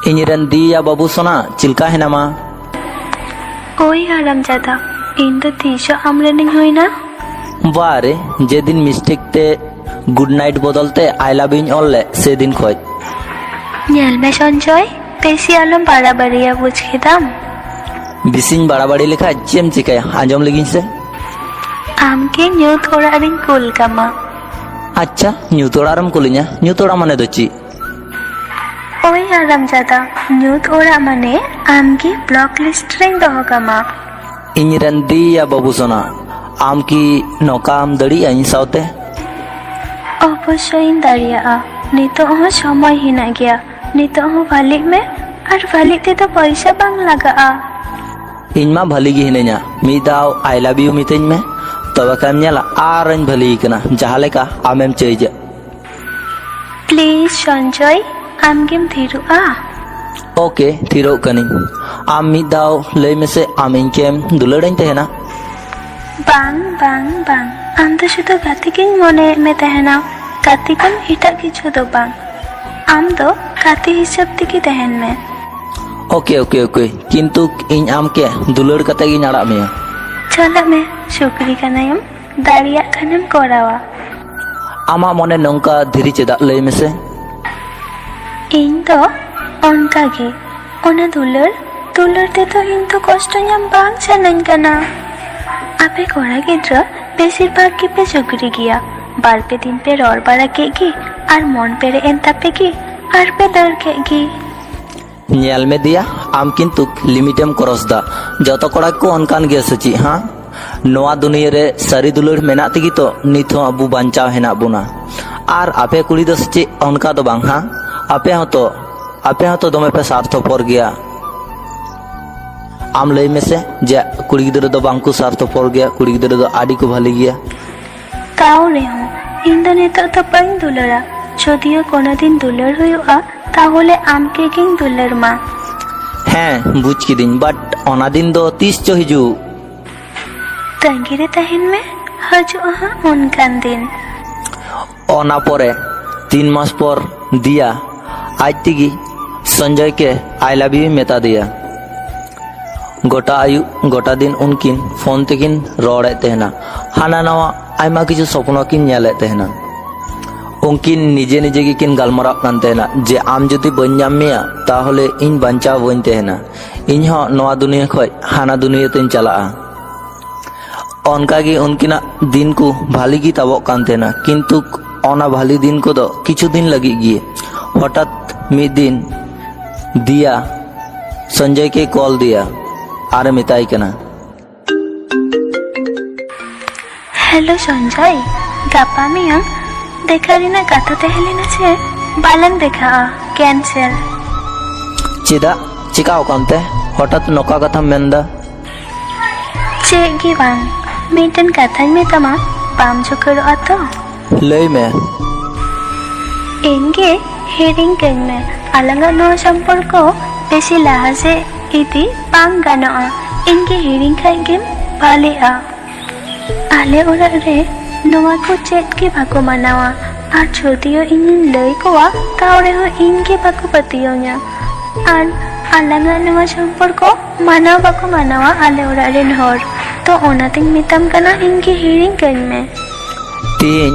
ᱤᱧᱨᱮᱱ ᱫᱤᱭᱟ ᱵᱟᱹᱵᱩ ᱥᱳᱱᱟ ᱪᱤᱞᱠᱟ ᱦᱮᱱᱟᱢᱟ? ওই হারামজাদা, ᱤᱧ ᱫᱚ ᱛᱤᱥᱚᱜ ᱟᱢᱨᱮᱱᱤᱧ ᱦᱩᱭᱱᱟ? বারে যেদিন মিস্টেক তে গুড নাইট বদলতে আই লাভ ইউñ অল লে সেদিন খোঁজ। ᱧᱮᱞ ᱢᱮ ᱥᱚᱧᱡᱚᱭ, বেশি আলম বাড়াবাড়িয়া বুঝ ᱠᱮᱫᱟᱢ? বিসিং বাড়াবাড়ি লেখা চেম চিকায় আঁজম লেগিñ সে। ᱟᱢ ᱜᱮ ᱧᱩᱛ ᱚᱲᱟᱜ ᱨᱤᱧ ᱠᱩᱞ ᱠᱟᱢᱟ। আচ্ছা নিউত ওড়ারম কুলিñা, নিউত ওড়া মানে ᱫᱚ ᱪᱮᱫ? ওই হারামজাদা, ᱧᱩᱛ ᱚᱲᱟᱜ ᱢᱟᱱᱮ ᱟᱢᱜᱮ ᱵᱞᱚᱠ ᱞᱤᱥᱴ ᱨᱤᱧ ᱫᱚᱦᱚ ᱠᱟᱢᱟ। ᱤᱧᱨᱮᱱ ᱫᱤᱭᱟ ᱵᱟᱹᱵᱩ ᱥᱳᱱᱟ, ᱟᱢ ᱠᱤ ᱱᱚᱝᱠᱟᱢ ᱫᱟᱲᱮᱭᱟᱜᱼᱟ ᱤᱧ ᱥᱟᱶᱛᱮ? অবশ্যই দাঁড়িয়াᱜᱼᱟ। ᱱᱤᱛᱚᱜ ᱦᱚᱸ ᱥᱚᱢᱚᱭ ᱦᱮᱱᱟᱜ ᱜᱮᱭᱟ। ᱱᱤᱛᱚᱜ ᱦᱚᱸ ᱵᱷᱟᱹᱞᱤᱜ ᱢᱮ, ᱟᱨ ᱵᱷᱟᱹᱞᱤᱜ ᱛᱮᱫᱚ ᱯᱚᱭᱥᱟ ᱵᱟᱝ ᱞᱟᱜᱟᱜᱼᱟ। ᱤᱧ ᱢᱟ ᱵᱷᱟᱹᱞᱤ ᱜᱮ ᱦᱤᱱᱟᱹᱧᱟ, ᱢᱤᱫ ᱫᱷᱟᱣ ᱟই লাভ ইউ ᱢᱤᱛᱟᱹᱧ ᱢᱮ, তবে খাম ᱧᱮᱞᱟ ᱟᱨᱤᱧ ᱵᱷᱟᱹᱞᱤ ᱠᱟᱱᱟ ᱡᱟᱦᱟᱸ ᱞᱮᱠᱟ ᱟᱢᱮᱢ ᱪᱟᱹᱭᱡᱟ। প্লিজ সঞ্জয়, ᱟᱢᱜᱮᱢ ᱛᱷᱤᱨᱚᱜᱼᱟ? ওকে থিরোᱜ ᱠᱟᱹᱱᱟᱹᱧ। ᱟᱢ ᱢᱤᱫ ᱫᱷᱟᱣ ᱞᱟᱹᱭ ᱢᱮᱥᱮ, ᱟᱢ ᱤᱧ ᱠᱮᱢ ᱫᱩᱞᱟᱹᱲᱟᱹᱧ ᱛᱟᱦᱮᱱᱟ? ᱵᱟᱝ ᱵᱟᱝ ᱵᱟᱝ, ᱟᱢ ᱫᱚ ᱥᱩᱫᱷᱩ ᱜᱟᱛᱮ ᱜᱤᱧ ᱢᱚᱱᱮᱭᱮᱫ ᱢᱮ ᱛᱟᱦᱮᱱᱟ। ᱜᱟᱛᱮ ᱠᱷᱚᱱ ᱮᱴᱟᱜ ᱠᱤᱪᱷᱩ ᱫᱚ ᱵᱟᱝ। ᱟᱢ ᱫᱚ ᱜᱟᱛᱮ ᱦᱤᱥᱟᱹᱵ ᱛᱮᱜᱮ ᱛᱟᱦᱮᱱ ᱢᱮ। ওকে ওকে ওকে, কিন্তু ᱤᱧ ᱟᱢকে ᱫᱩᱞᱟᱹᱲ ᱠᱟᱛᱮ ᱜᱤᱧ ᱟᱲᱟᱜ ᱢᱮᱭᱟ। ᱪᱟᱞᱟᱜ ᱢᱮ, ᱥᱩᱠᱨᱤ ᱠᱟᱱᱟᱭᱮᱢ, ᱫᱟᱲᱮᱭᱟᱜ ᱠᱷᱟᱱᱮᱢ ᱠᱚᱨᱟᱣᱟ। ᱟᱢᱟᱜ ᱢᱚᱱᱮ ᱱᱚᱝᱠᱟ ᱫᱷᱤᱨᱤ ᱪᱮᱫᱟᱜ ᱞᱟᱹᱭ ᱢᱮᱥᱮ? ᱤᱧ ᱫᱚ ᱚᱱᱠᱟᱜᱮ, ᱚᱱᱟ ᱫᱩᱞᱟᱹᱲ ᱛᱮᱫᱚ ᱤᱧ ᱫᱚ ᱠᱚᱥᱴᱚ ᱧᱟᱢ ᱵᱟᱝ ᱥᱟᱱᱟᱧ ᱠᱟᱱᱟ। ᱟᱯᱮ ᱠᱚᱲᱟ ᱜᱤᱫᱽᱨᱟᱹ ᱵᱮᱥᱤᱨ ᱵᱷᱟᱜᱽ ᱜᱮᱯᱮ ᱥᱩᱠᱨᱤ ᱜᱮᱭᱟ। ᱵᱟᱨᱯᱮ ᱫᱤᱱ ᱯᱮ ᱨᱚᱲ ᱵᱟᱲᱟ ᱠᱮᱫ ᱜᱮ, ᱟᱨ ᱢᱚᱱ ᱯᱮᱨᱮᱡ ᱮᱱ ᱛᱟᱯᱮ ᱜᱮ, ᱟᱨ ᱯᱮ ᱫᱟᱹᱲ ᱠᱮᱫ ᱜᱮ। ᱧᱮᱞ ᱢᱮ দিয়া, ᱟᱢ ᱠᱤᱱᱛᱩ ᱞᱤᱢᱤᱴᱮᱢ ᱠᱨᱚᱥ ᱫᱟ। ᱡᱚᱛᱚ ᱠᱚᱲᱟ ᱠᱚ ᱚᱱᱠᱟᱱ ᱜᱮᱭᱟ ᱥᱮ ᱪᱮᱫ? ᱦᱟᱸ, ᱱᱚᱣᱟ ᱫᱩᱱᱤᱭᱟᱹ ᱨᱮ ᱥᱟᱹᱨᱤ ᱫᱩᱞᱟᱹᱲ ᱢᱮᱱᱟᱜ ᱛᱮᱜᱮ ᱛᱚ ᱱᱤᱛ ᱦᱚᱸ ᱟᱵᱚ ᱵᱟᱧᱪᱟᱣ ᱦᱮᱱᱟᱜ ᱵᱚᱱᱟ। আর আপে কুড়ি দো সে অনকা দো বাং, হ্যাঁ আপে হতো দমে পে স্বার্থপর গিয়া। আম লই মেসে যে কুড়ি গিদ্রা দো বাংকু স্বার্থপর গিয়া, কুড়ি গিদ্রা দো আডি কো ভালি গিয়া। তাও রেহᱚᱸ ᱤᱧ ᱫᱚ ᱱᱤᱛᱚᱜ ᱫᱚ ᱵᱟᱹᱧ ᱫᱩᱞᱟᱹᱲᱟ। যদিও কোনোদিন দুলার ᱦᱩᱭᱩᱜᱼᱟ, তাহলে আমকে গিᱧ দুলার মা। হ্যাঁ বুঝ কিদিন, বাট অনা দিন দো তিস চো হিজুᱜ। ᱛᱟᱺᱜᱤ ᱨᱮ ᱛᱟᱦᱮᱱ ᱢᱮ, ᱦᱤᱡᱩᱜᱼᱟ ᱦᱟᱸᱜ ᱚᱱᱠᱟᱱ ᱫᱤᱱ। অনা পরে 3 মাস পর দিয়া আজ থেকে সঞ্জয়কে আই লাভ ইউ মেতা দিয়া। গোটা আয়ু গোটা দিন উনকিন ফোন তেকিন রড়ে তেহনা, হানা নাওয়া আইমা কিছু স্বপ্ন কিন ñᱮᱞᱮᱫ তেহনা। উনকিন নিজে নিজে কিন গালমারাগ কান তেহনা যে আম যদি বাñ ñাম মেয়া তাহলে ইñ বাঞ্চাও বাñ তেহনা, ইñ হᱚ নোয়া দুনিয়া খoj হানা দুনিয়া তেñ চালাগᱼᱟ। অনকাগে উনকিনাগ দিন কো ভালি গি তাবক কান তেহনা, কিন্তু অনা ভালি দিন কোদো কিছু দিন লাগি গিয়ে হঠাৎ মিদ দিন দিয়া সঞ্জয়কে কল দিয়া আর মেতাই কেনা, হ্যালো সঞ্জয়, গাপা মেয়াং দেখা ᱨᱮᱱᱟᱜ ᱠᱟᱛᱷᱟ ᱛᱟᱦᱮᱸ ᱞᱮᱱᱟ ᱥᱮ ᱵᱟᱞᱟᱝ ᱫᱮᱠᱷᱟᱜᱼᱟ, ক্যান্সেল। চেদা চিকাও কানতে হঠাৎ নকা কথাম মেনদা? ᱪᱮᱫ ᱜᱮ ᱵᱟᱝ, ᱢᱤᱫᱴᱮᱱ ᱠᱟᱛᱷᱟᱧ ᱢᱮᱛᱟᱢᱟ, ᱵᱟᱢ ᱡᱚᱠᱷᱚᱨᱚᱜᱼᱟ ᱛᱚ? ᱞᱟᱹᱭ ᱢᱮ। ᱤᱧ ᱜᱮ ᱦᱤᱲᱤᱧ ᱠᱟᱹᱧ ᱢᱮ। ᱟᱞᱟᱝᱟᱜ ᱱᱚᱣᱟ ᱥᱚᱢᱯᱚᱨᱠᱚ ᱵᱮᱥᱤ ᱞᱟᱦᱟ ᱥᱮᱫ ᱤᱫᱤ ᱵᱟᱝ ᱜᱟᱱᱚᱜᱼᱟ। ᱤᱧ ᱜᱮ ᱦᱤᱲᱤᱧ ᱠᱷᱟᱡ ᱜᱮᱢ ᱵᱷᱟᱞᱮᱜᱼᱟ। ᱟᱞᱮ ᱚᱲᱟᱜ ᱨᱮ ᱱᱚᱣᱟ ᱠᱚ ᱪᱮᱫ ᱜᱮ ᱵᱟᱠᱚ ᱢᱟᱱᱟᱣᱟ, ᱟᱨ ᱡᱚᱫᱤও ᱤᱧᱤᱧ ᱞᱟᱹᱭ ᱠᱚᱣᱟ ᱛᱟᱣ ᱨᱮᱦᱚᱸ ᱤᱧ ᱜᱮ ᱵᱟᱠᱚ ᱯᱟᱹᱛᱭᱟᱹᱣᱧᱟ। ᱟᱨ ᱟᱞᱟᱝᱟᱜ ᱱᱚᱣᱟ ᱥᱚᱢᱯᱚᱨᱠᱚ ᱢᱟᱱᱟᱣ ᱵᱟᱠᱚ ᱢᱟᱱᱟᱣᱟ ᱟᱞᱮ ᱚᱲᱟᱜ ᱨᱮᱱ ᱦᱚᱲ। তো অনাতেই মেতাম কানা ᱤᱧ ᱜᱮ হিড়িং ᱠᱟᱹᱧ ᱢᱮ। তিন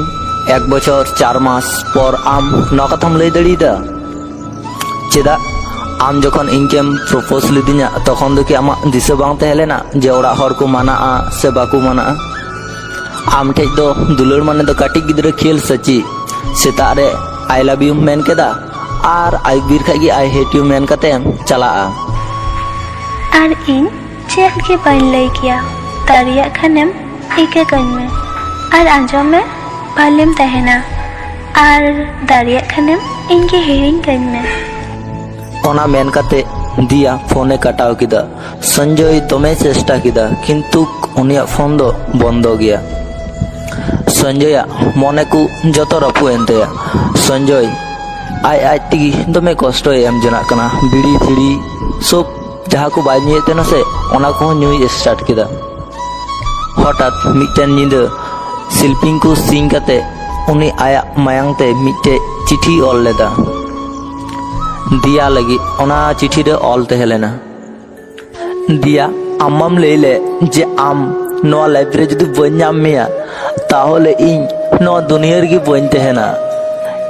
1 বছর 4 মাস পর আম নয়া কথাম লই দাড়িয়েদা? চেদা আম যখন ইনকেম প্রপোজ লিদিᱧᱟ তখন দো কি আমা দিশে বাং তাহেলেনা যে ওড়াগ হড় কো মানাগᱼᱟ সে বাকো মানাগᱼᱟ? আম ঠেᱡ ᱫᱚ দুলাᱹᱲ মানে ᱫᱚ ᱠᱟᱹᱴᱤᱡ ᱜᱤᱫᱽᱨᱟᱹ ᱠᱷᱮᱞ ᱥᱟᱪᱤ, ᱥᱮᱛᱟᱜ ᱨᱮ আই লাভ ইউ মেন কেদা আর আই বির ᱠᱷᱟᱡ ᱜᱮ আই হেট ইউ মেন কাতেᱢ ᱪᱟᱞᱟᱜᱼᱟ। আর ᱤᱧ ᱪᱮᱫ ᱜᱮ ᱵᱟᱹᱧ ᱞᱟᱹᱭ ᱠᱮᱭᱟ। ᱫᱟᱲᱮᱭᱟᱜ ᱠᱷᱟᱱᱮᱢ ᱤᱠᱟᱹ ᱠᱟᱹᱧ ᱢᱮ, ᱟᱨ ᱟᱸᱡᱚᱢ ᱢᱮ, ᱵᱷᱟᱞᱮᱢ ᱛᱟᱦᱮᱱᱟ। আর দাঁড়িয়াᱜ খানেম ᱤᱧ ᱜᱮ হিড়িং ᱠᱟᱹᱧ ᱢᱮ। ওনা মেন কাতে দিয়া ফোনে কাটাও কিদা। সঞ্জয় দমে চেষ্টা কিদা, কিন্তু উনিয়াগ ফোন দো বন্ধ গিয়া। সঞ্জয়াগ মনে কো যত রাপু এন তায়া। সঞ্জয় আজ তেগি দমে কষ্টই এম জনাগ কানা, বিড়ি ফিড়ি সব যাহা কো বাই নিয়ে তেনা সে ওনা কো ñuই স্টার্ট কিদা। হঠাৎ মিদটেন ñিদা শিল্পিং কো সিং কাতে উনি আয়াগ মায়াং তে মিদটে চিঠি অল লেদা। दिया लगी ओना चिठी रे ऑल तहे लेना दिया आमाम लेले जे आम नोआ लाइफ रे जुदी बन नाम मेया ताहले इन नोआ दुनिया रे बन तहेना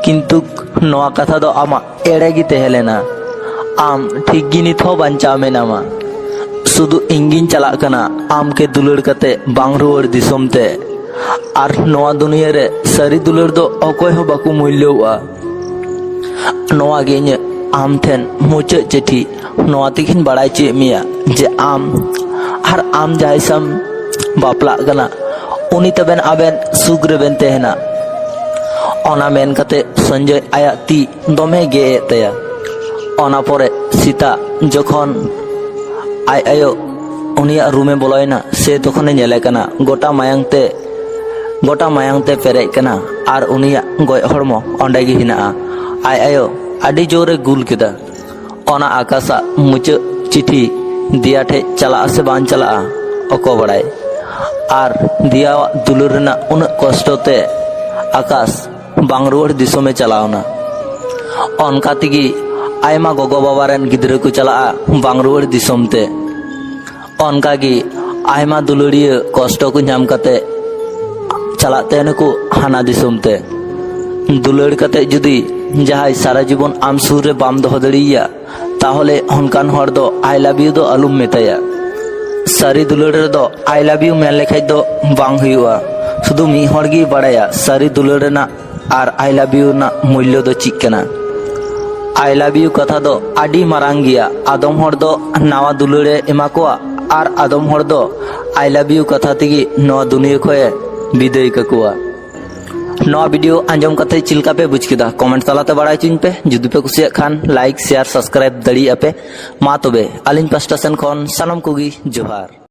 किंतु नोआ कथा दो आमा एड़े गी तहे लेना आम ठीक गी नित हो बांचा में नामा सुदु इंगिन चला कना आम के दुलड़ कते बांग रुवाड़ दिसोम ते आर नोआ दुनिया रे सारी दुलड़ दो अकोय हो बाकु मूल्यवा नोआ गे इᱧ आम ठेन मुचाद चिठी नोआ तिखिन बड़ाय चे मिया जे आम आर आम जाय सम बापला कना उनी तबेन आबेन सुख रेबेन तहेना ओना मेन कते संजय आया ती दमे गे तया ओना परे सीता जखन आय आयो उनिया रूमे बोलायना से तखने नेले कना गोटा मायांग ते पेरेज कना आर उनिया गय हड़मो ओंडे गे हिना आय आयो आडी जोरे गुल केदा ओना आकाशा मुचाद चिठी दिया ठे चला से बान चला अको बड़ाय आर दिया दुलुर रेना उन कष्टते आकाश बांग रुवाड़ दिसोमे चलावना ओनका तिगी आयमा गोगो बाबा रेन गिद्रा को चला बांग रुवाड़ दिसोमते ओनका गी आयमा दुलुड़िया कष्ट को नाम कते चलाते नको हाना दिसोमते दुलड़ कते जुदी जहाय सारा जीवन आम सुर रे बाम दोहो दड़िया ताहले हनकान हर दो आई लव यू दो अलुम मेताया सारी दुलड़ रे दो आई लव यू मेन लेखाय दो बांग हुआ शुधु मी हर गी बड़ाया सारी दुलड़ रेना आर आई लव यू ना मूल्य दो चिक कना आई लव यू कथा दो आडी मारांग गिया आदम हर दो नावा दुलड़े एमा कोआ आर आदम हर दो आई लव यू कथा तिगी नवा दुनिया खोए विदाय काकुआ नवा वीडियो आंजम कते चिलका पे बुझ केदा कमेंट तलाते बाड़ाय चिन पे जुदी पे कुसिया खान लाइक शेयर सब्सक्राइब दड़ी आपे मा तबे आलिन पास्टा सेन खन सानम कोगी जोहार।